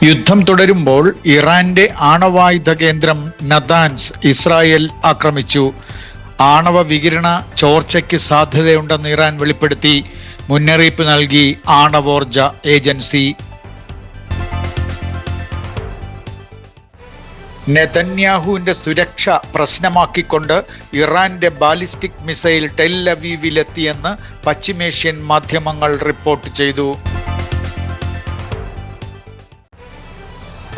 യുദ്ധം തുടരുമ്പോൾ ഇറാന്റെ ആണവായുധ കേന്ദ്രം നദാൻസ് ഇസ്രായേൽ ആക്രമിച്ചു. ആണവ വികിരണ ചോർച്ചയ്ക്ക് സാധ്യതയുണ്ടെന്ന് ഇറാൻ വെളിപ്പെടുത്തി. മുന്നറിയിപ്പ് നൽകി ആണവോർജ ഏജൻസി. നെതന്യാഹുവിന്റെ സുരക്ഷ പ്രശ്നമാക്കിക്കൊണ്ട് ഇറാന്റെ ബാലിസ്റ്റിക് മിസൈൽ ടെൽ അവീവിലെത്തിയെന്ന് പശ്ചിമേഷ്യൻ മാധ്യമങ്ങൾ റിപ്പോർട്ട് ചെയ്തു.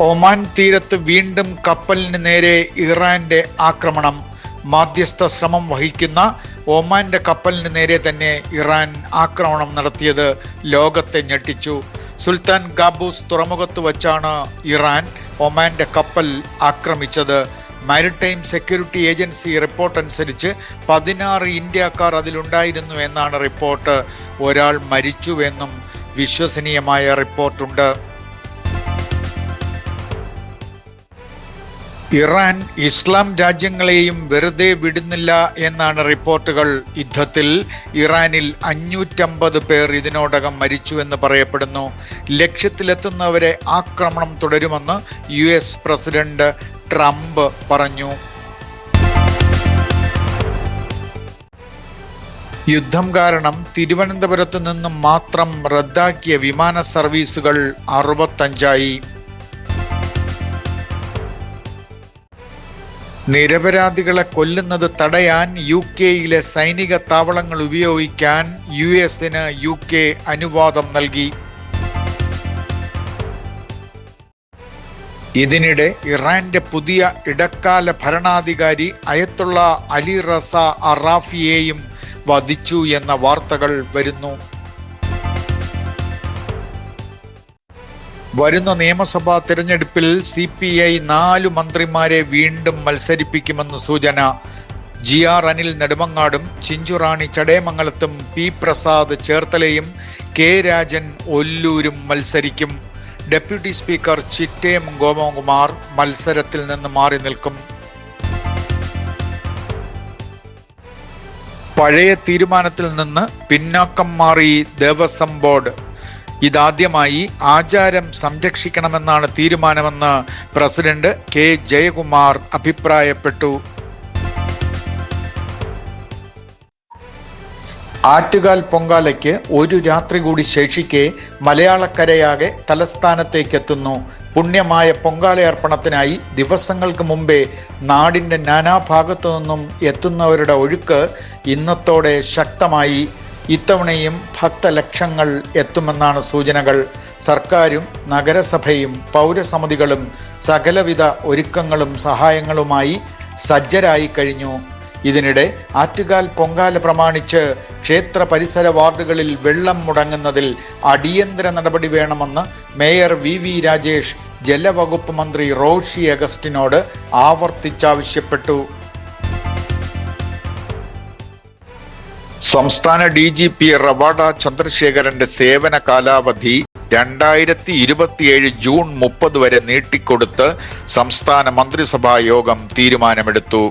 ഒമാൻ തീരത്ത് വീണ്ടും കപ്പലിന് നേരെ ഇറാന്റെ ആക്രമണം. മാധ്യസ്ഥ ശ്രമം വഹിക്കുന്ന ഒമാന്റെ കപ്പലിന് നേരെ തന്നെ ഇറാൻ ആക്രമണം നടത്തിയത് ലോകത്തെ ഞെട്ടിച്ചു. സുൽത്താൻ ഖാബൂസ് തുറമുഖത്ത് വച്ചാണ് ഇറാൻ ഒമാന്റെ കപ്പൽ ആക്രമിച്ചത്. മാരിടൈം സെക്യൂരിറ്റി ഏജൻസി റിപ്പോർട്ട് അനുസരിച്ച് 16 ഇന്ത്യക്കാർ അതിലുണ്ടായിരുന്നു എന്നാണ് റിപ്പോർട്ട്. ഒരാൾ മരിച്ചുവെന്നും വിശ്വസനീയമായ റിപ്പോർട്ടുണ്ട്. ഇറാൻ ഇസ്ലാം രാജ്യങ്ങളെയും വെറുതെ വിടുന്നില്ല എന്നാണ് റിപ്പോർട്ടുകൾ. യുദ്ധത്തിൽ ഇറാനിൽ 550 പേർ ഇതിനോടകം മരിച്ചുവെന്ന് പറയപ്പെടുന്നു. ലക്ഷ്യത്തിലെത്തുന്നവരെ ആക്രമണം തുടരുമെന്ന് US പ്രസിഡന്റ് ട്രംപ് പറഞ്ഞു. യുദ്ധം കാരണം തിരുവനന്തപുരത്തു നിന്നും മാത്രം റദ്ദാക്കിയ വിമാന സർവീസുകൾ 65ആയി. നിരപരാധികളെ കൊല്ലുന്നത് തടയാൻ UK-യിലെ സൈനിക താവളങ്ങൾ ഉപയോഗിക്കാൻ US-ന് UK അനുവാദം നൽകി. ഇതിനിടെ ഇറാന്റെ പുതിയ ഇടക്കാല ഭരണാധികാരി അയത്തുള്ള അലി റസ അറാഫിയെയും വധിച്ചു എന്ന വാർത്തകൾ വരുന്നു. വരുന്ന നിയമസഭാ തിരഞ്ഞെടുപ്പിൽ CPI 4 മന്ത്രിമാരെ വീണ്ടും മത്സരിപ്പിക്കുമെന്ന് സൂചന. GR Anil നെടുമങ്ങാടും Chinchu Rani ചടയമംഗലത്തും P Prasad ചേർത്തലയും K Rajan ഒല്ലൂരും മത്സരിക്കും. ഡെപ്യൂട്ടി സ്പീക്കർ ചിറ്റേം ഗോപകുമാർ മത്സരത്തിൽ നിന്ന് മാറി നിൽക്കും. പഴയ തീരുമാനത്തിൽ നിന്ന് പിന്നാക്കം മാറി ദേവസ്വം ബോർഡ്. ഇതാദ്യമായി ആചാരം സംരക്ഷിക്കണമെന്നാണ് തീരുമാനമെന്ന് പ്രസിഡന്റ് K ജയകുമാർ അഭിപ്രായപ്പെട്ടു. ആറ്റുകാൽ പൊങ്കാലയ്ക്ക് ഒരു രാത്രി കൂടി ശേഷിക്കെ മലയാളക്കരയാകെ തലസ്ഥാനത്തേക്കെത്തുന്നു. പുണ്യമായ പൊങ്കാലയർപ്പണത്തിനായി ദിവസങ്ങൾക്ക് മുമ്പേ നാടിന്റെ നാനാഭാഗത്തു നിന്നും എത്തുന്നവരുടെ ഒഴുക്ക് ഇന്നത്തോടെ ശക്തമായി. ഇത്തവണയും ഭക്തലക്ഷങ്ങൾ എത്തുമെന്നാണ് സൂചനകൾ. സർക്കാരും നഗരസഭയും പൗരസമിതികളും സകലവിധ ഒരുക്കങ്ങളും സഹായങ്ങളുമായി സജ്ജരായി കഴിഞ്ഞു. ഇതിനിടെ ആറ്റുകാൽ പൊങ്കാല പ്രമാണിച്ച് ക്ഷേത്ര പരിസര വാർഡുകളിൽ വെള്ളം മുടങ്ങുന്നതിൽ അടിയന്തര നടപടി വേണമെന്ന് മേയർ VV രാജേഷ് ജലവകുപ്പ് മന്ത്രി റോഷി അഗസ്റ്റിനോട് ആവർത്തിച്ചാവശ്യപ്പെട്ടു. സംസ്ഥാന DGP റവാഡ ചന്ദ്രശേഖരന്റെ സേവന കാലാവധി 2027 ജൂൺ 30 വരെ നീട്ടിക്കൊടുത്ത് സംസ്ഥാന മന്ത്രിസഭാ യോഗം തീരുമാനമെടുത്തു.